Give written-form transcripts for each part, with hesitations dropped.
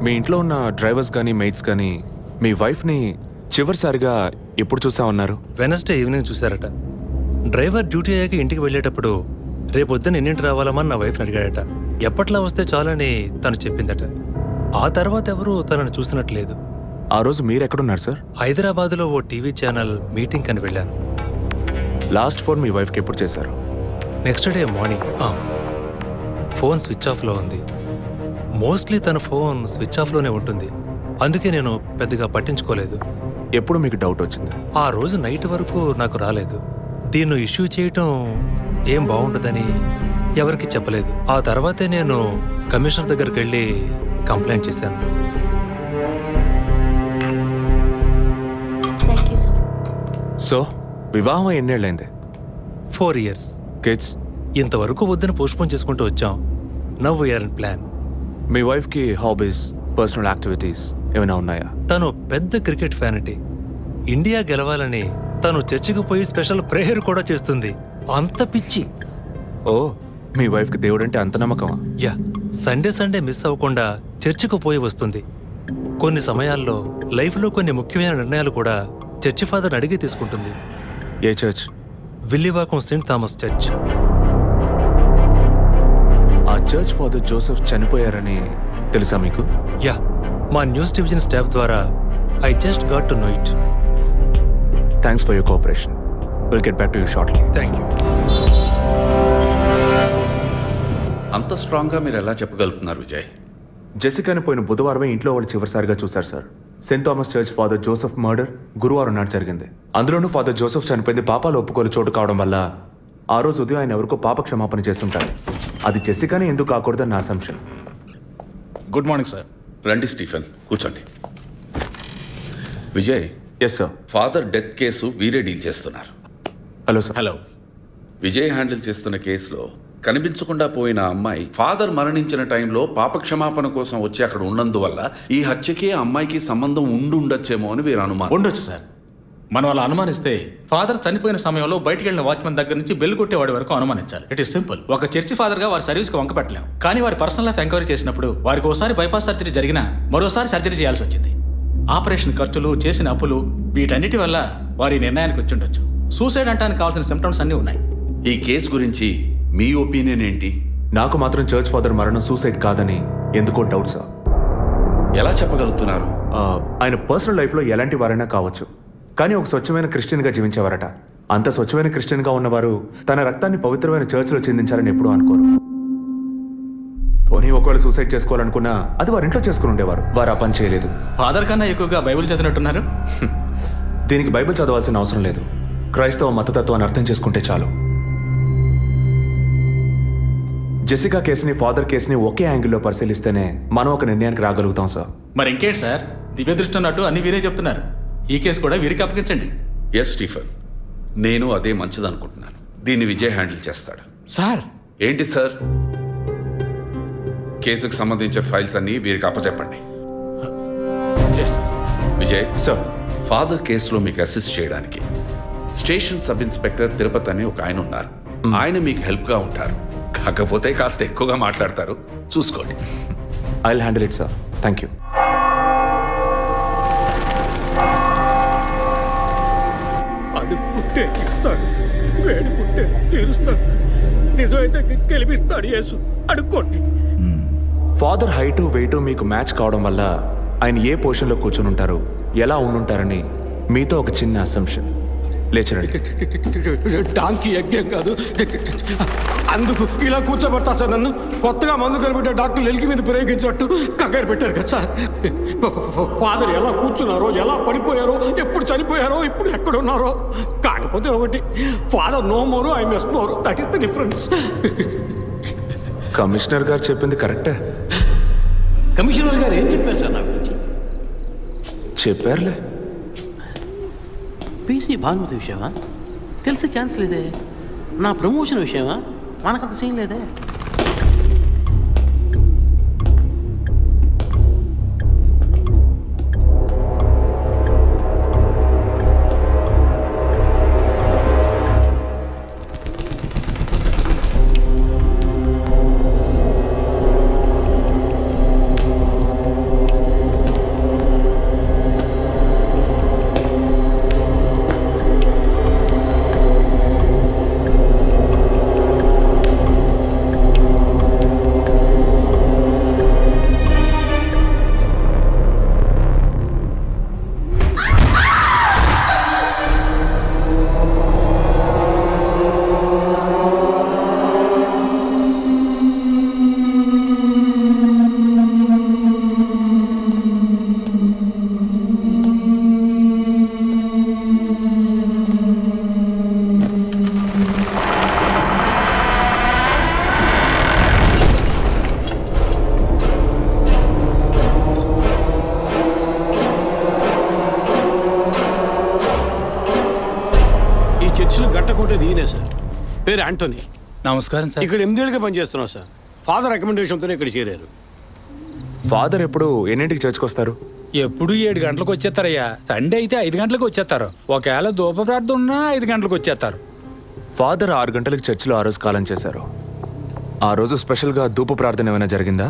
మీ ఇంట్లో ఉన్న డ్రైవర్స్ కానీ మెయిట్స్ కానీ మీ వైఫ్ని చివరిసారిగా ఎప్పుడు చూసా ఉన్నారు? వెనస్డే ఈవినింగ్ చూశారట. డ్రైవర్ డ్యూటీ అయ్యాక ఇంటికి వెళ్ళేటప్పుడు రేపొద్దున ఎన్నింటి రావాలమని నా వైఫ్ని అడిగాడట. ఎప్పట్లా వస్తే చాలని తను చెప్పిందట. ఆ తర్వాత ఎవరూ తనను చూసినట్లేదు. ఆ రోజు మీరు ఎక్కడున్నారు సార్? హైదరాబాద్లో ఓ టీవీ ఛానల్ మీటింగ్ అని వెళ్ళాను. లాస్ట్ ఫోన్ మీ వైఫ్కి ఎప్పుడు చేశారు? Next day morning. Phone switch ఆఫ్లో ఉంది. మోస్ట్లీ తన ఫోన్ స్విచ్ ఆఫ్లోనే ఉంటుంది. అందుకే నేను పెద్దగా పట్టించుకోలేదు. ఎప్పుడు మీకు డౌట్ వచ్చింది? ఆ రోజు నైట్ వరకు నాకు రాలేదు. దీన్ని ఇష్యూ చేయటం ఏం బాగుండదని ఎవరికి చెప్పలేదు. ఆ తర్వాతే నేను కమిషనర్ దగ్గరికి వెళ్ళి కంప్లైంట్ చేశాను. సో వివాహం ఎన్నేళ్ళైంది? 4 years. కిడ్స్? ఇంతవరకు వద్దని పోస్ట్పోన్ చేసుకుంటూ వచ్చాం. Now we're in plan. మీ వైఫ్కి హాబీస్, పర్సనల్ యాక్టివిటీస్ ఏమైనా ఉన్నాయా? తను పెద్ద క్రికెట్ ఫ్యానిటీ. ఇండియా గెలవాలని తను చర్చికి పోయి స్పెషల్ ప్రేయర్ కూడా చేస్తుంది. అంత పిచ్చి. ఓ, మీ వైఫ్కి దేవుడు అంటే అంత నమ్మకమా? యా, సండే మిస్ అవ్వకుండా చర్చికి పోయి వస్తుంది. కొన్ని సమయాల్లో లైఫ్లో కొన్ని ముఖ్యమైన నిర్ణయాలు కూడా చర్చి ఫాదర్ అడిగి తీసుకుంటుంది. ఏ church? Villivakkam saint Thomas church. ఆ చర్చ్ ఫాదర్ జోసెఫ్ చనిపోయారని తెలుసా మీకు? యా, మా న్యూస్ డివిజన్ స్టాఫ్ ద్వారా I just got to know it. Thanks for your cooperation. Will get back to you shortly. Thank you. అంత స్ట్రాంగ్గా మీరు ఎలా చెప్పగలుగుతున్నారు విజయ్? జెసికాని పోయిన బుధవారమే ఇంట్లో వాళ్ళు చివరిసారిగా చూశారు sir. Saint Thomas church father Joseph murder గురువారం నాడు జరిగింది. అందులోనూ ఫాదర్ జోసెఫ్ చనిపోయింది పాపాలు ఒప్పుకోలు చోటు కావడం వల్ల ఆ రోజు ఉదయం ఆయన ఎవరికో పాప క్షమాపణ చేస్తుంటారు. అది జెసికానే ఎందుకు కాకూడదని నా అసంప్షన్. Good morning sir. రండి స్టీఫెన్, కూర్చోండి. Vijay, yes sir. Father death case వీరే డీల్ చేస్తున్నారు. Hello sir. Hello. Vijay handle చేస్తున్న కేసులో కనిపించకుండా పోయిన అమ్మాయి ఫాదర్ మరణించిన టైంలో పాప క్షమాపణ కోసం వచ్చి అక్కడ ఉన్నందువల్ల ఈ హత్యకి ఆ అమ్మాయికి సంబంధం ఉండొచ్చేమో అని వీరు అనుమానం. ఉండొచ్చు సార్. మనం అలా అనుమానిస్తే ఫాదర్ చనిపోయిన సమయంలో బయటికి వెళ్ళిన వాచ్మెన్ దగ్గర నుంచి బెల్ కొట్టేవాడి వరకు అనుమానించాలి. It is simple. ఒక చర్చి ఫాదర్గా వారి సర్వీస్కి వంక పెట్టలేం. కానీ వారి పర్సనల్ లైఫ్ ఎంక్వైరీ చేసినప్పుడు వారికి ఒకసారి బైపాస్ సర్జరీ జరిగినా మరోసారి సర్జరీ చేయాల్సి వచ్చింది. ఆపరేషన్ ఖర్చులు, చేసిన అప్పులు, వీటన్నిటి వల్ల వారి నిర్ణయానికి వచ్చి ఉండొచ్చు. సూసైడ్ అంటానికి కావాల్సిన సిమ్టమ్స్ అన్నీ ఉన్నాయి. ఈ కేసు గురించి మీ ఒపీనియన్ ఏంటి? నాకు మాత్రం చర్చ్ ఫాదర్ మరణం సూసైడ్ కాదని ఎందుకో డౌట్ సార్. ఎలా చెప్పగలుగుతున్నారు? ఆయన పర్సనల్ లైఫ్లో ఎలాంటి వారైనా కావచ్చు, కానీ ఒక స్వచ్ఛమైన క్రిస్టియన్గా జీవించేవారట. అంత స్వచ్ఛమైన క్రిస్టియన్గా ఉన్నవారు తన రక్తాన్ని పవిత్రమైన చర్చ్లో చెందించాలని ఎప్పుడూ అనుకోరు. పోనీ ఒకవేళ సూసైడ్ చేసుకోవాలనుకున్నా అది వారి ఇంట్లో చేసుకుని ఉండేవారు. వారు ఆ పని చేయలేదు. ఫాదర్ కన్నా ఎక్కువగా బైబిల్ చదివినట్టున్నారు. దీనికి బైబిల్ చదవాల్సిన అవసరం లేదు. క్రైస్తవ మతతత్వాన్ని అర్థం చేసుకుంటే చాలు. జెసికా కేసుని, ఫాదర్ కేసుని ఒకే యాంగిల్లో పరిశీలిస్తేనే మనం ఒక నిర్ణయానికి రాగలుగుతాం సార్. మరి ఇంకేంటి సార్, దివ్య దృష్టి ఉన్నట్టు అన్ని వీరే చెప్తున్నారు. ఈ కేసు కూడా వీరికి అప్పగించండి. ఎస్ స్టీఫెన్, నేను అదే మంచిదనుకుంటున్నాను. దీన్ని విజయ్ హ్యాండిల్ చేస్తాడు. సార్. ఏంటి సార్? కేసుకు సంబంధించిన ఫైల్స్ అన్ని వీరికి అప్పచెప్పండి. విజయ్ సార్, ఫాదర్ కేసులో మీకు అసిస్ట్ చేయడానికి స్టేషన్ సబ్ ఇన్స్పెక్టర్ తిరుపతి అని ఒక ఆయన ఉన్నారు. ఆయన మీకు హెల్ప్గా ఉంటారు. కాకపోతే కాస్త ఎక్కువగా మాట్లాడతారు, చూసుకోండి. I will handle it sir. Thank you. అడుక్కుంటే ఇస్తాడు, వేడుకుంటే తీరుస్తాడు, నిజమైతే గెలిపిస్తాడు యేసు. అడుక్కోండి. ఫాదర్ హైటు వెయిటు మీకు మ్యాచ్ కావడం వల్ల ఆయన ఏ పొజిషన్లో కూర్చుని ఉంటారు, ఎలా ఉండుంటారని మీతో ఒక చిన్న అసంప్షన్. లేచరండి. డాంకీ యజ్ఞం కాదు, అందుకు ఇలా కూర్చోబెడతా సార్. నన్ను కొత్తగా మందు కనిపెట్టే డాక్టర్లు ఎలికి మీద ప్రయోగించినట్టు కంగారు పెట్టారు కదా సార్. ఫాదర్ ఎలా కూర్చున్నారో, ఎలా పడిపోయారో, ఎప్పుడు చనిపోయారో, ఇప్పుడు ఎక్కడున్నారో. కాకపోతే ఒకటి, father no more, I mess more. That is the difference. Commissioner గారు చెప్పింది కరెక్టే. కమిషనర్ గారు ఏం చెప్పారు సార్ నా గురించి? చెప్పారులే. పీసీ భానుమతి విషయమా? తెలిసే ఛాన్స్ లేదే. నా ప్రమోషన్ విషయమా? మనకంత సీన్ లేదే. గట్ట కొట్టేది ఈయనే సార్. పేరు యాంటోనీ. నమస్కారం సార్. ఇక్కడ 8 ఏళ్ళుగా పనిచేస్తున్నాం సార్. ఫాదర్ రికమెండేషన్తోనే ఇక్కడ చేరారు. ఫాదర్ ఎప్పుడు ఎన్నింటికి చర్చ్కి వస్తారు? ఎప్పుడు 7 గంటలకు వచ్చేస్తారయ్యా. సండే అయితే 5 గంటలకు వచ్చేస్తారు. ఒకవేళ ధూప ప్రార్థన ఉన్నా 5 గంటలకు వచ్చేస్తారు. ఫాదర్ 6 గంటలకు చర్చిలో ఆ రోజు కాలం చేశారు. ఆ రోజు స్పెషల్గా ధూప ప్రార్థన ఏమైనా జరిగిందా?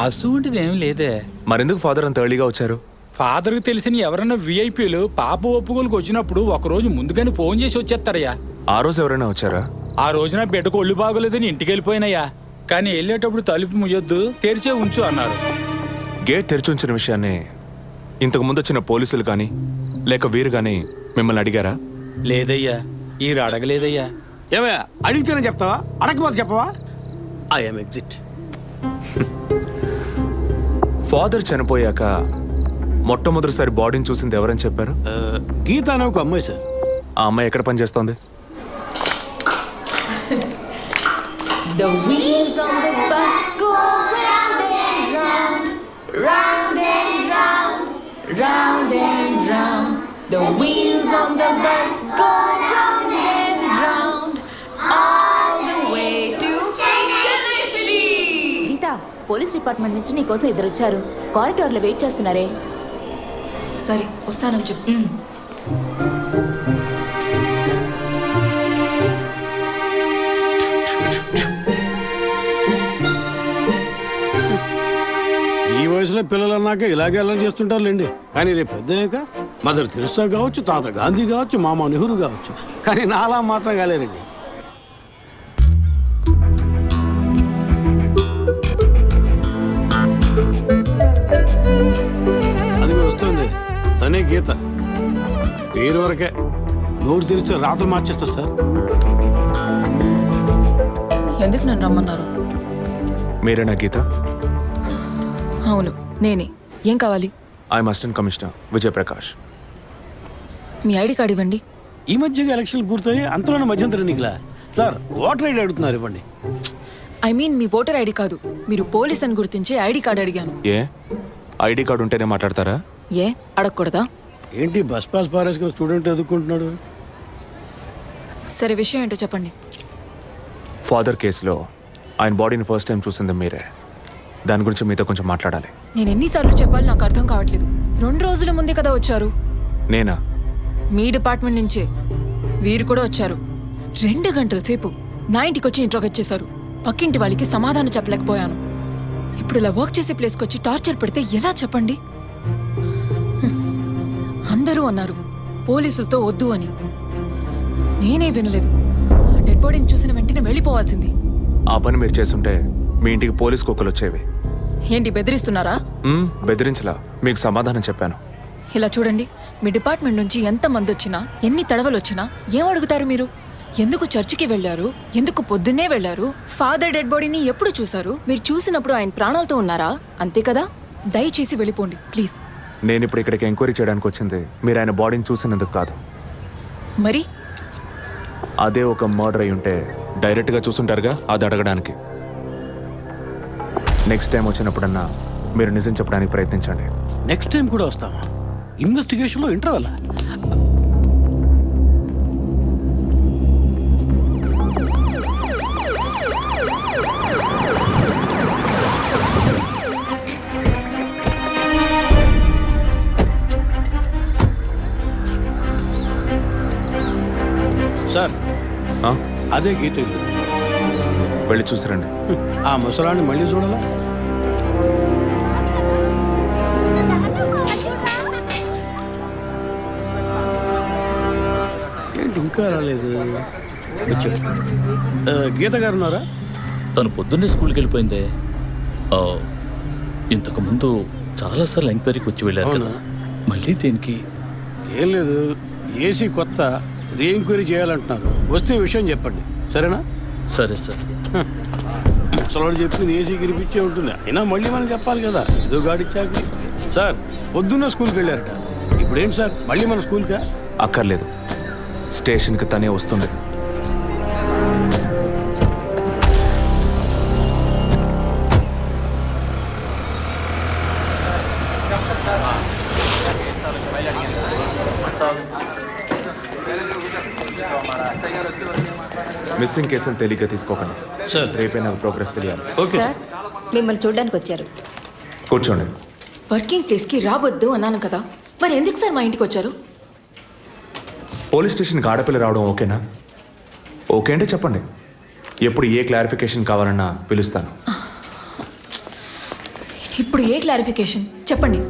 అసువంటిది ఏం లేదే. మరెందుకు ఫాదర్ అంత ఎర్లీగా వచ్చారు? ఫాదర్కి తెలిసిన ఎవరైనా విఐపీలు పాప ఒప్పుకోలకు వచ్చినప్పుడు ఒకరోజు ముందుగానే ఫోన్ చేసి వచ్చేస్తారయ్యా. ఆ రోజు ఎవరైనా వచ్చారా? ఆ రోజున బిడ్డకు ఒళ్ళు బాగోలేదని ఇంటికి వెళ్ళిపోయినయ్యా. కానీ వెళ్ళేటప్పుడు తలుపు ముయ్యొద్దు, తెరిచే ఉంచు అన్నారు. గేట్ తెరిచి ఉంచిన విషయాన్ని ఇంతకు ముందు వచ్చిన పోలీసులు కానీ లేక వీరు కానీ మిమ్మల్ని అడిగారా? లేదయ్యా, ఈ అడగలేదయ్యా. ఏమయ్యా అడిగితేనే చెప్తావా, అడగకపోతే చెప్పవా? I'm exit. ఫాదర్ చనిపోయాక మొట్టమొదటిసారి బాడీని చూసింది ఎవరని చెప్పారు? గీత అనే ఒక అమ్మాయి సార్. ఆ అమ్మాయి ఎక్కడ పనిచేస్తోంది? The wheels on the bus go round and round, round and round, round and round. The wheels on the bus go round and round, all the way to Chennai City. Geeta, police department నుంచి నీకోసం ఇద్దరు వచ్చారు. కారిడార్లో wait చేస్తున్నారే. సరే వస్తానని చెప్పు. ఈ వయసులో పిల్లలు అన్నాక ఇలాగే అలా చేస్తుంటారులేండి. కానీ రేపు పెద్దయ్యాక మదర్ తెరిసా కావచ్చు, తాత గాంధీ కావచ్చు, మామ నెహ్రూ కావచ్చు. కానీ నాలా మాత్రం కాలేరండి. అది వస్తుంది తనే గీత. పేరు వరకే, నోరు తెరిస్తే రాత్రి మార్చేస్తా సార్. ఎందుకు నన్ను రమ్మన్నారు? మీరేనా గీత? అవును నేనే. ఏం కావాలి? I'm assistant commissioner Vijay Prakash. Me ID card ఇవ్వండి. ఈ మధ్యగా ఎలక్షన్లు పూర్తయి అంతలోనే మధ్యంతర ఎన్నికలా సార్? ఓటర్ ఐడి అడుగుతున్నారు, ఇవ్వండి. I mean me voter ID కాదు, మీరు పోలీస్ అని గుర్తించే ఐడి కార్డ్ అడిగాను. ఏ ఐడి కార్డు ఉంటేనే మాట్లాడతారా? ఏ అడగకూడదా? ఏంటి బస్ పాస్ పారేసుకుని స్టూడెంట్ ఎదుర్కొంటున్నాడు? సరే విషయం ఏంటో చెప్పండి. ఫాదర్ కేసులో ఆయన బాడీని ఫస్ట్ టైం చూసింది మీరే. దాని గురించి మీతో కొంచెం మాట్లాడాలి. నేను ఎన్నిసార్లు చెప్పాలి, నాకు అర్థం కావట్లేదు. 2 రోజుల ముందే కదా వచ్చారు. నేనా? మీ డిపార్ట్మెంట్ నుంచే వీరు కూడా వచ్చారు. 2 గంటల సేపు నా ఇంటికి వచ్చి ఇంట్రోగేట్ చేశారు. పక్కింటి వాళ్ళకి సమాధానం చెప్పలేకపోయాను. ఇప్పుడు ఇలా వర్క్ చేసే ప్లేస్కి వచ్చి టార్చర్ పెడితే ఎలా చెప్పండి? అందరూ అన్నారు పోలీసులతో వద్దు అని. నేనే వినలేదు. ఆ డెడ్ బాడీని చూసిన వెంటనే వెళ్ళిపోవాల్సింది. ఆ పని మీరు చేస్తుంటే మీ ఇంటికి పోలీస్ కుక్కలు వచ్చేవి. ఏంటి బెదిరిస్తున్నారా? బెదిరించలా, మీకు సమాధానం చెప్పాను. ఇలా చూడండి, మీ డిపార్ట్మెంట్ నుంచి ఎంతమంది వచ్చినా, ఎన్ని తడవలు వచ్చినా ఏం అడుగుతారు మీరు? ఎందుకు చర్చికి వెళ్ళారు? ఎందుకు పొద్దున్నే వెళ్ళారు? ఫాదర్ డెడ్ బాడీని ఎప్పుడు చూశారు? మీరు చూసినప్పుడు ఆయన ప్రాణాలతో ఉన్నారా? అంతే కదా. దయచేసి వెళ్ళిపోండి ప్లీజ్. నేను ఇప్పుడు ఇక్కడికి ఎంక్వైరీ చేయడానికి వచ్చింది మీరు ఆయన బాడీని చూసినందుకు కాదు. మరి అదే ఒక మర్డర్ అయి ఉంటే డైరెక్ట్గా చూసుంటారుగా, అది అడగడానికి. నెక్స్ట్ టైం వచ్చినప్పుడన్నా మీరు నిజం చెప్పడానికి ప్రయత్నించండి. నెక్స్ట్ టైం కూడా వస్తామా? ఇన్వెస్టిగేషన్లో ఇంటర్వల్? సార్ అదే గీత ఇల్లు. వెళ్ళి చూసిరండి. ఆ ముసలాన్ని మళ్ళీ చూడాలా? ఏంటి ఇంకా రాలేదు? వచ్చాడు. గీత గారు ఉన్నారా? తను పొద్దున్నే స్కూల్కి వెళ్ళిపోయిందే. ఇంతకుముందు చాలాసార్లు ఎంక్వైరీకి వచ్చి వెళ్ళారు కదా, మళ్ళీ దేనికి? ఏం లేదు, ఏసీ కొత్త రీ ఎంక్వైరీ చేయాలంటున్నారు. వస్తే విషయం చెప్పండి, సరేనా? సరే సార్. ముసలాడు చెప్పింది ఏసీ గిరిపించే ఉంటుంది. అయినా మళ్ళీ మనం చెప్పాలి కదా, ఏదో గాడిచ్చాక. సార్ పొద్దున్న స్కూల్కి వెళ్ళారట, ఇప్పుడేంటి సార్ మళ్ళీ మన స్కూల్కా? అక్కర్లేదు, స్టేషన్కి తనే వస్తుంది. మిస్సింగ్ కేసును తేలిగ్గా తీసుకోకండి సార్ రేపే నాకు ప్రోగ్రెస్ తెలియాలి. ఓకే సార్ మిమ్మల్ని చూడడానికి వచ్చారు. కూర్చోండి. వర్కింగ్ ప్లేస్కి రావద్దు అన్నాను కదా, మరి ఎందుకు సార్ మా ఇంటికి వచ్చారు? పోలీస్ స్టేషన్కి ఆడపిల్ల రావడం ఓకేనా? ఓకే అంటే చెప్పండి. ఎప్పుడు ఏ క్లారిఫికేషన్ కావాలన్నా పిలుస్తాను. ఇప్పుడు ఏ క్లారిఫికేషన్ చెప్పండి.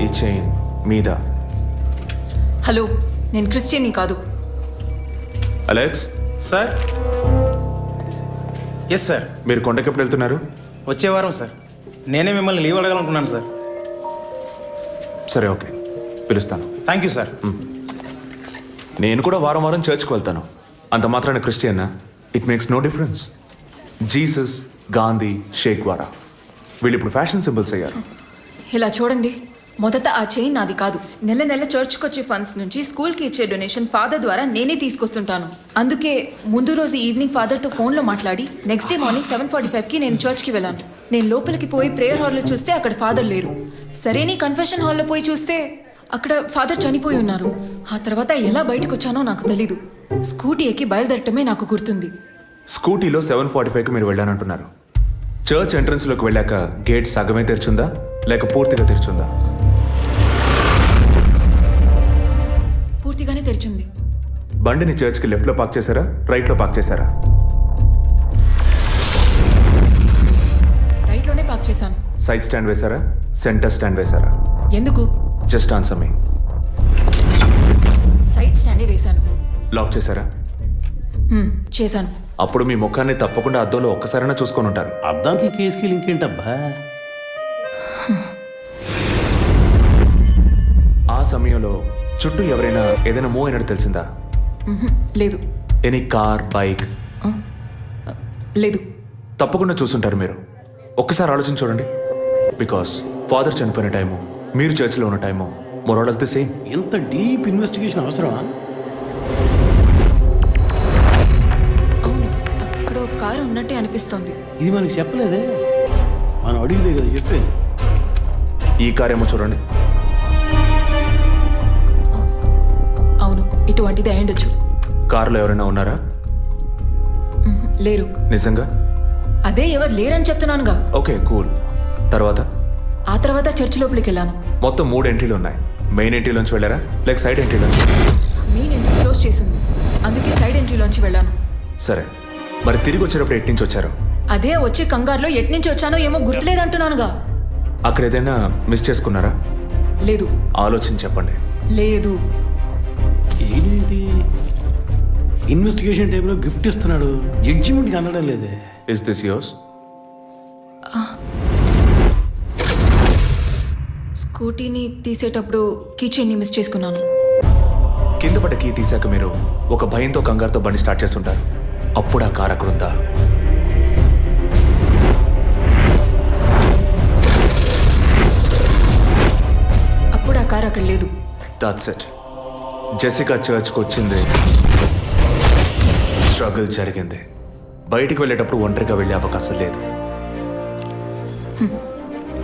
ఈ చైన్ మీద. హలో, నేను క్రిస్టియన్ని కాదు. Alex, sir. Yes sir. మీరు కొండకి ఎప్పుడు వెళ్తున్నారు? వచ్చే వారం సార్. నేనే మిమ్మల్ని లీవ్ అడగాలనుకున్నాను సార్. సరే, ఓకే, పిలుస్తాను. Thank you sir. నేను కూడా వారం వారం చర్చ్కి వెళ్తాను. అంత మాత్రాన క్రిస్టియన్నా? It makes no difference. Jesus, Gandhi, షేక్ వారా వీళ్ళు ఇప్పుడు ఫ్యాషన్ సింబల్స్ అయ్యారు. ఇలా చూడండి, మొదట ఆ చైన్ నాది కాదు. నెల నెల చర్చ్కి వచ్చే ఫండ్స్ నుంచి స్కూల్కి ఇచ్చే డొనేషన్ ఫాదర్ ద్వారా నేనే తీసుకొస్తుంటాను. అందుకే ముందు రోజు ఈవినింగ్ ఫాదర్తో ఫోన్లో మాట్లాడి నెక్స్ట్ డే మార్నింగ్ 7:45కి నేను చర్చ్కి వెళ్ళాను. నేను లోపలికి పోయి ప్రేయర్ హాల్లో చూస్తే అక్కడ ఫాదర్ లేరు. సరే, నీ కన్ఫెషన్ హాల్లో పోయి చూస్తే అక్కడ ఫాదర్ చనిపోయి ఉన్నారు. ఆ తర్వాత ఎలా బయటకు వచ్చానో నాకు తెలీదు. స్కూటీ ఎక్కి బయలుదేరటమే నాకు గుర్తుంది. స్కూటీలో 7:45కి మీరు వెళ్ళానంటున్నారు. చర్చ్ ఎంట్రన్స్లోకి వెళ్ళాక గేట్ సగమే తెరిచుందా లేక పూర్తిగా తెరిచుందా? పూర్తిగానే తెరిచింది. బండిని చర్చ్కి లెఫ్ట్లో పార్క్ చేశారా, రైట్లో పార్క్ చేశారా? రైట్లోనే పార్క్ చేశాను. సైడ్ స్టాండ్ వేశారా, సెంటర్ స్టాండ్ వేశారా? ఎందుకు? జస్ట్ ఆన్సర్ మీ. సైడ్ స్టాండే వేశాను. లాక్ చేశారా? చేశాను. అప్పుడు మీ ముఖాన్ని తప్పకుండా అద్దంలో ఒక్కసారైనా చూసుకొని ఉంటారు. అద్దానికి కేసుకి లింక్ ఏంటబ్బా? ఆ సమయంలో చుట్టూ ఎవరైనా ఏదైనా మూవ్ అయినట్టు తెలిసిందా? లేదు. Any car, bike? లేదు. తప్పకుండా చూసుంటారు మీరు. ఒక్కసారి ఆలోచన చూడండి. బికాస్ ఫాదర్ చనిపోయిన టైము, మీరు చర్చిలో ఉన్న టైము మోరాలస్ ది సేమ్. ఇంత డీప్ ఇన్వెస్టిగేషన్ అవసరమా? అవును, అక్కడ ఒక కారు ఉన్నట్టే అనిపిస్తోంది. ఇది మనకి చెప్పలేదే, మనం అడిగితే కదా చెప్పేది. ఈ కార్ ఏమో చూడండి. అవును, ఇటువంటిది అయ్యుండొచ్చు. కారులో ఎవరైనా ఉన్నారా? లేరు. నిజంగా? అదే ఎవరు లేరని చెప్తున్నానుగా. Okay, cool. తర్వాత? ఆ తర్వాత చర్చి లోపలికి వెళ్ళాను. మొత్తం 3 ఎంట్రీలు ఉన్నాయి. మెయిన్ ఎంట్రీలోంచి వెళ్ళారా లేక సైడ్ ఎంట్రీలోంచి? మెయిన్ ఎంట్రీ క్లోజ్ చేసింది, అందుకే సైడ్ ఎంట్రీలోంచి వెళ్ళాను. సరే, మరి తిరిగి వచ్చేటప్పుడు ఎటు నుంచి వచ్చారు? అదే వచ్చి కంగారులో ఎట్నుంచి వచ్చానో ఏమో గుర్తులేదంటున్నానుగా. అక్కడ ఏదైనా మిస్ చేసుకున్నారా? లేదు. ఆలోచించి చెప్పండి. లేదు. ఏంటి ఇన్వెస్టిగేషన్ టైంలో గిఫ్ట్ ఇస్తున్నాడు, జడ్జిమెంట్కి అందడం లేదే. Is this yours? స్కూటీని తీసేటప్పుడు కీచైన్ని మిస్ చేసుకున్నాను. కింద పడ్డ కీ తీసాక మీరు ఒక భయంతో కంగారుతో బండి స్టార్ట్ చేస్తుంటారు. అప్పుడు ఆ కార్ అక్కడ ఉందా? అప్పుడు ఆ కారు అక్కడ లేదు. That's it. జెసికా చర్చ్కి వచ్చింది, స్ట్రగుల్ జరిగింది. బయటికి వెళ్ళేటప్పుడు ఒంటరిగా వెళ్ళే అవకాశం లేదు.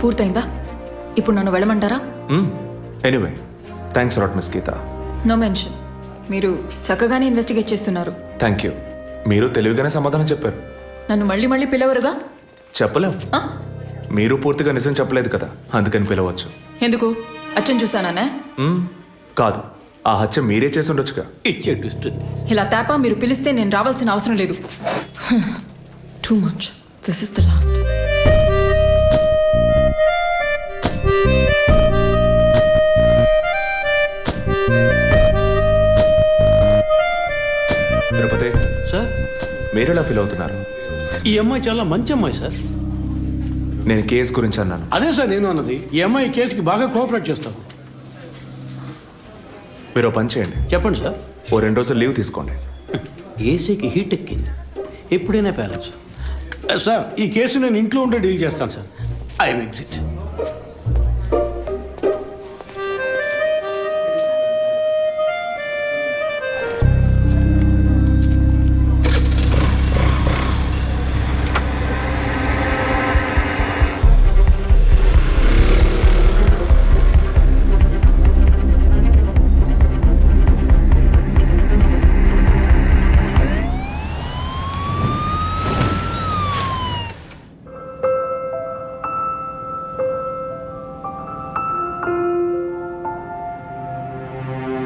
పూర్తయిందా? ఇప్పుడు నన్ను వెళ్ళమంటారా? Anyway, thanks lot miss Geetha. No mention. మీరు చక్కగానే ఇన్వెస్టిగేట్ చేస్తున్నారు. Thank you. మీరు తెలివిగానే సమాధానం చెప్పారు. నన్ను మళ్ళీ మళ్ళీ పిలవరుగా? చెప్పలేం. ఆ? మీరు పూర్తిగా నిజం చెప్పలేదు కదా, అందుకని పిలవచ్చు. ఎందుకు? అచ్చం చూసానా? కాదు, ఆ హత్య మీరే చేసి ఉండొచ్చుగా. ఇచ్చే ట్విస్ట్. ఇలా తేపా మీరు పిలిస్తే నేను రావాల్సిన అవసరం లేదు. Too much. This is the last. Tirupati sir, మీరు ఎలా ఫీల్ అవుతున్నారు? ఈ అమ్మాయి చాలా మంచి అమ్మాయి సార్. నేను కేసు గురించి అన్నాను. అదే సార్ నేను అన్నది. ఈ అమ్మాయి కేసుకి బాగా కోఆపరేట్ చేస్తాం. మీరు ఓ పని చేయండి. చెప్పండి సార్. ఓ 2 రోజులు లీవ్ తీసుకోండి. ఏసీకి హీట్ ఎక్కింది, ఎప్పుడైనా ప్యాలెన్స్. సార్, ఈ కేసు నేను ఇంట్లో ఉండే డీల్ చేస్తాను sir. I'm exit.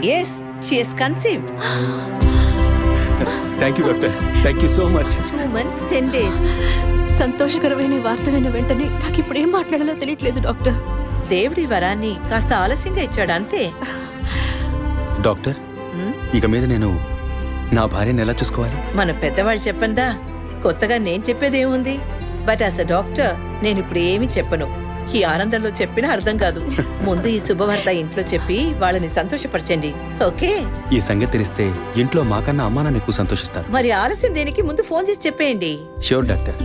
Yes, she is conceived. Thank you doctor, thank you so much. 2 months, 10 days. సంతోషకరమైన వార్త విన్న వెంటనే నాకు ఇప్పుడు ఏం మాట్లాడాలో తెలియట్లేదు డాక్టర్. దేవుడి వరాన్ని కాస్త ఆలస్యంగా ఇచ్చాడు అంతే. డాక్టర్, ఇక మీద నేను నా భార్యను ఎలా చూసుకోవాలి? మన పెద్దవాళ్ళు చెప్పందా, కొత్తగా నేను చెప్పేది ఏముంది? బట్ యాజ్ అ డాక్టర్ నేను ఇప్పుడు ఏమీ చెప్పను. ఈ ఆనందంలో చెప్పినా అర్థం కాదు. ముందు ఈ శుభవార్త ఇంట్లో చెప్పి వాళ్ళని సంతోషపరచండి, ఓకే? ఈ సంగతి తెలిస్తే ఇంట్లో మాకన్నా అమ్మా నాన్న ఎక్కువ సంతోషిస్తారు. మరి ఆలస్యం దేనికి, ముందు ఫోన్ చేసి చెప్పేయండి. Sure doctor.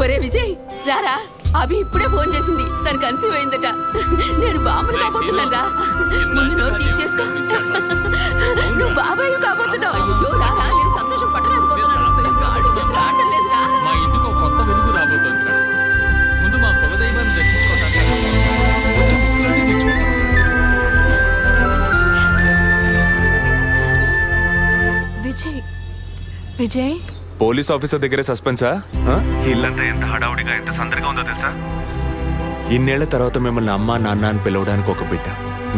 ఒరే విజయ్, రారా. అభి ఇప్పుడే ఫోన్ చేసింది, తను కన్సీవ్ అయిందట. నేను బాబుని కాబోతున్నాను రా. ముందు నోరు తీపి చేసుకో. నువ్వు బాబాయ్ కాబోతున్నావు. అయ్యో రారా, నేను సంతోషం పట్టలేకపోతున్నాను. ఆడు చేతులు ఆడటం లేదు రా. మా ఇంటికి ఒక కొత్త వెలుగు రాబోతోంది మేడం. ముందు మా కులదైవాన్ని దర్శించుకోవడానికి కొంచెం ముక్కులన్నీ తెచ్చుకుంటాం. విజయ్, విజయ్, పోలీస్ ఆఫీసర్ దగ్గరే సస్పెన్సా? ఇల్లంతా ఎంత హడావుడిగా ఎంత సందడిగా ఉందో తెలుసా? ఇన్నేళ్ల తర్వాత మిమ్మల్ని అమ్మా నాన్న అని పిలవడానికి ఒక బిడ్డ,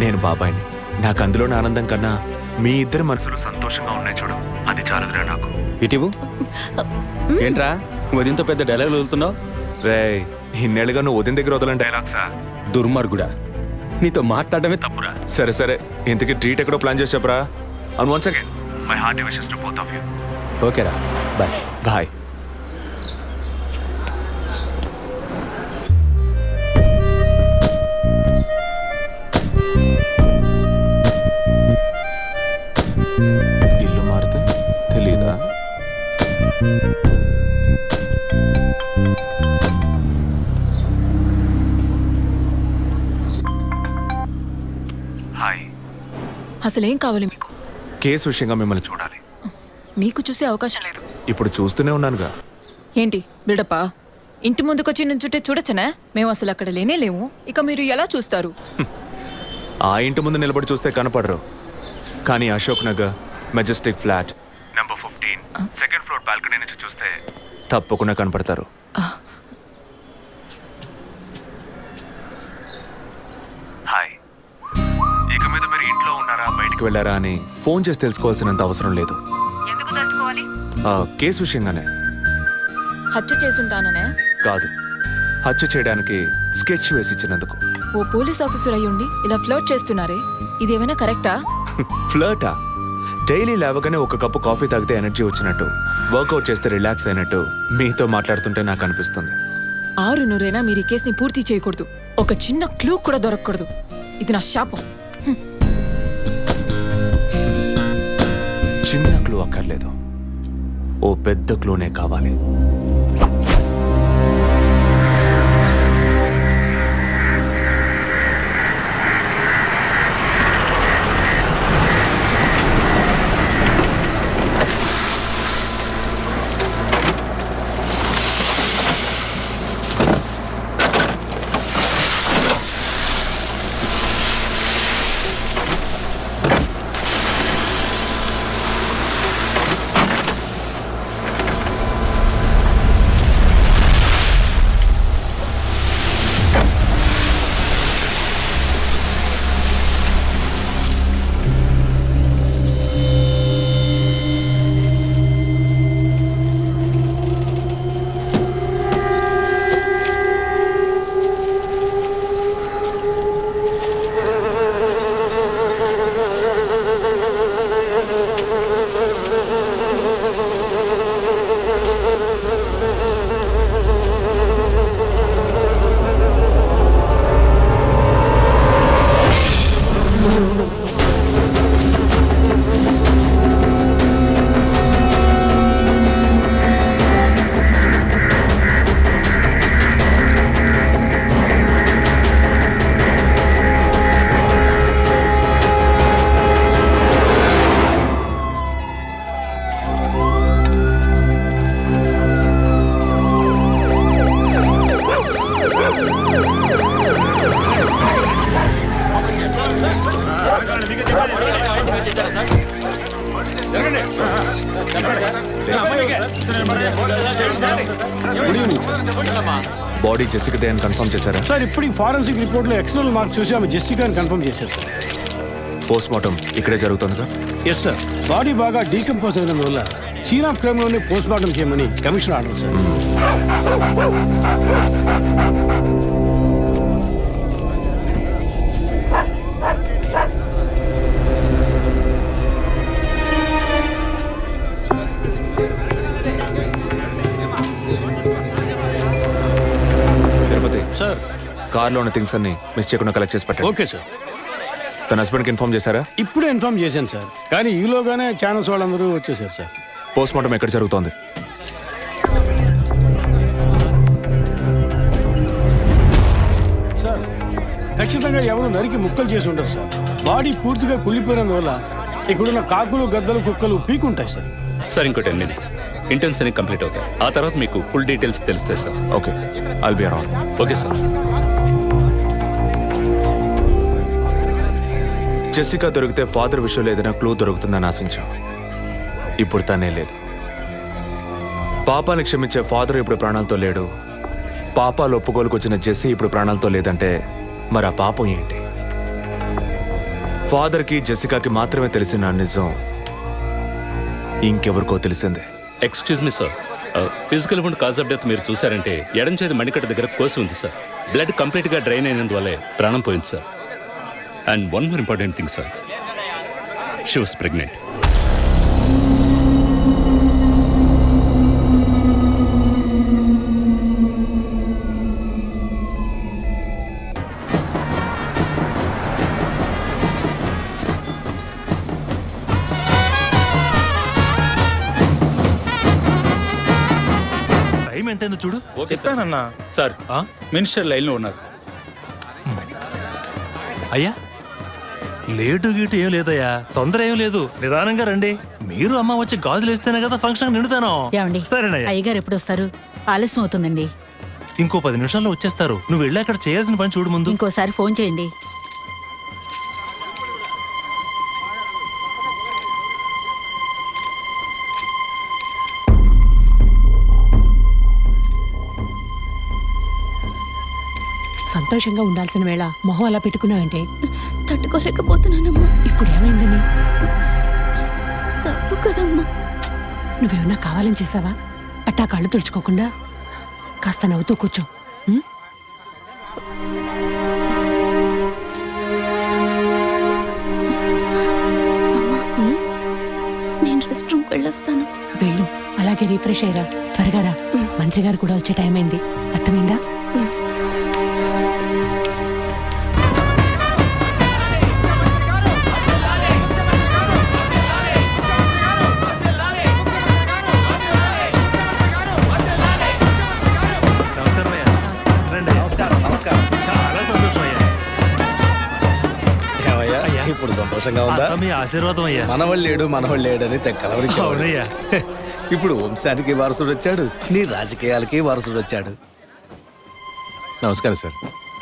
నేను బాబాయిని. నాకు అందులోని ఆనందం కన్నా మీ ఇద్దరు మనసులు సంతోషంగా ఉన్నాయి చూడు, అది చాలదురా నాకు. ఇటీవు ఏంట్రా ఉదయంతో పెద్ద డైలాగ్ వదులుతున్నావు? రే, ఇన్నేళ్ళుగా నువ్వు ఉదయం దగ్గర వదలని డైలాగ్సా? దుర్మార్గుడా, నీతో మాట్లాడమే తప్పురా. సరే సరే, ఇంతకీ ట్రీట్ ఎక్కడో ప్లాన్ చేసి చెప్పరా? And once again my hearty wishes to both of you. ఓకేరా, బాయ్. బాయ్. ఇల్లు మారితే తెలీదా? హాయ్. అసలేం కావాలి మీకు? కేసు విషయంగా మిమ్మల్ని చూడాలి. మీకు చూసే అవకాశం లేదు. ఇప్పుడు చూస్తూనే ఉన్నానుగా. ఏంటి బిల్డప్పా? ఇంటి ముందుకొచ్చి నుంచుంటే చూడొచ్చనా? మేము అసలు అక్కడ లేనే లేము, ఇక మీరు ఎలా చూస్తారు? ఆ ఇంటి ముందు నిలబడి చూస్తే కనపడరు, కానీ Ashok Nagar Majestic flat number 15 second floor balcony నుంచి చూస్తే తప్పకుండా కనపడతారు. హాయ్. ఇక మీద మీరు ఇంట్లో ఉన్నారా బయటికి వెళ్ళారా అని ఫోన్ చేసి తెలుసుకోవాల్సినంత అవసరం లేదు. ఎందుకు తెలుసుకోవాలి? కేసు విషయంగానే. హత్య చేసుంటాననే కాదు, హత్య చేయడానికి స్కెచ్ వేసి ఇచ్చినందుకు. ఓ పోలీస్ ఆఫీసర్ అయ్యుండి ఇలా ఫ్లర్ట్ చేస్తున్నారే, ఇదేమైనా కరెక్టా? ఫ్లర్టా? డైలీ లేవగానే ఒక కప్పు కాఫీ తాగితే ఎనర్జీ వచ్చినట్టు, వర్కౌట్ చేస్తే రిలాక్స్ అయినట్టు మీతో మాట్లాడుతుంటే నాకు అనిపిస్తుంది. 6 మీరు ఈ కేసుని పూర్తి చేయకూడదు. ఒక చిన్న క్లూ కూడా దొరకకూడదు. ఇది నా శాపం. చిన్న క్లూ అక్కర్లేదు, ఓ పెద్ద క్లూనే కావాలి. బాడీ జెసికాదే అని కన్ఫర్మ్ చేశారా? సార్ ఇప్పుడు ఫారెన్సిక్ రిపోర్ట్లో ఎక్స్టర్నల్ మార్క్స్ చూసి ఆమె జెసికా అని కన్ఫర్మ్ చేశారు సార్. పోస్ట్ మార్టం ఇక్కడే జరుగుతుందిగా? ఎస్ సార్, బాడీ బాగా డీకంపోజ్ అయినందువల్ల సీన్ ఆఫ్ క్రైమ్లోనే పోస్ట్ మార్టం చేయమని commission order sir. Tirupati sir కార్లో ఉన్న థింగ్స్ అన్ని మిస్ చేయకుండా కలెక్ట్ చేసి పెట్టండి. Okay sir. తన హస్బెండ్కి ఇన్ఫార్మ్ చేశారా? ఇప్పుడే ఇన్ఫార్మ్ చేశాను సార్, కానీ ఈలోగానే ఛానల్స్ వాళ్ళందరూ వచ్చేసారు సార్. పోస్ట్ మార్టం ఎక్కడ జరుగుతోంది? సార్ ఖచ్చితంగా ఎవరు నరికి ముక్కలు చేసి ఉండరు సార్. బాడీ పూర్తిగా కుళ్ళిపోయినందువల్ల ఇక్కడున్న కాకులు గద్దలు కుక్కలు పీకుంటాయి సార్. సార్ ఇంకో 10 minutes ఇంటర్న్స్ అన్ని కంప్లీట్ అవుతాయి. ఆ తర్వాత మీకు ఫుల్ డీటెయిల్స్ తెలుస్తాయి sir. Okay, I'll be around. Okay sir. Jessica దొరికితే ఫాదర్ విషయంలో ఏదైనా క్లూ దొరుకుతుందని ఆశించాం. ఇప్పుడు తనే లేదు. పాపాన్ని క్షమించే ఫాదర్ ఇప్పుడు ప్రాణాలతో లేడు. పాపాలు ఒప్పుకోలుకు వచ్చిన జెస్సీ ఇప్పుడు ప్రాణాలతో లేదంటే మరి ఆ పాపం ఏంటి? ఫాదర్కి జెసికాకి మాత్రమే తెలిసిన నిజం ఇంకెవరికో తెలిసిందే. Excuse me sir, physical wound cause of death మీరు చూసారంటే ఎడం చేతి మణికట్ట దగ్గర కోసి ఉంది సార్. బ్లడ్ కంప్లీట్గా డ్రైన్ అయినందువల్లే ప్రాణం పోయింది sir. And one more important thing sir, she was pregnant. Time ఎంతైందో చూడు. చెప్పానన్నా సార్ మినిస్టర్ లైన్లో ఉన్నారు. అయ్యా లేటు గీటు ఏం లేదయ్యా, తొందర ఏం లేదు, నిదానంగా రండి. మీరు అమ్మ వచ్చి గాజులు వేస్తేనే కదా ఫంక్షన్ నిండుతాను. ఏమండి? సరేనయ్యా, అయ్యగారు ఎప్పుడు వస్తారు? ఆలస్యం అవుతుందండి. ఇంకో 10 నిమిషాల్లో వచ్చేస్తారు. నువ్వు వెళ్ళి అక్కడ చేయాల్సిన పని చూడు ముందు. ఇంకోసారి ఫోన్ చేయండి. సంతోషంగా ఉండాల్సిన వేళ మొహం అలా పెట్టుకున్నావంటే తట్టుకోలేకపోతున్నానమ్మా. ఇప్పుడు ఏమైందని? తప్పు కదమ్మా. నువ్వేమన్నా కావాలని చేసావా? అట్టా కళ్ళు తుడుచుకోకుండా కాస్త నవ్వుతూ కూర్చో. ఉం? నేను రెస్ట్ రూమ్కి వెళ్ళొస్తాను. వెళ్ళు, అలాగే రీఫ్రెష్ అయ్యరా. త్వరగా రా, మంత్రి గారు కూడా వచ్చే టైం అయింది. అర్థమైందా? నమస్కారం అయ్యా. రండి. చాలా సంతోషం అయ్యా. అయ్యా, ఇప్పుడు సంతోషంగా ఉందా? అంతా మీ ఆశీర్వాదం అయ్యా. మనవాళ్ళు లేడు మనవాళ్ళు లేడని కలవరించావు. అవునయ్యా. ఇప్పుడు వంశానికి వారసుడు వచ్చాడు, నీ రాజకీయాలకి వారసుడు వచ్చాడు. నమస్కారం సార్.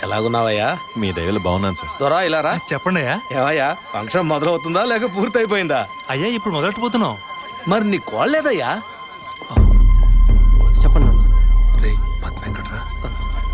ఎలాగున్నావయ్యా? మీ దయలో బాగున్నాను సార్. దొరా ఇలా రా. చెప్పండి అయ్యా. ఏవయ్యా, ఫంక్షన్ మొదలవుతుందా లేక పూర్తయిపోయిందా? అయ్యా ఇప్పుడు మొదలెట్టబోతున్నాం. మరి నీ కోళ్ళేదయ్యా?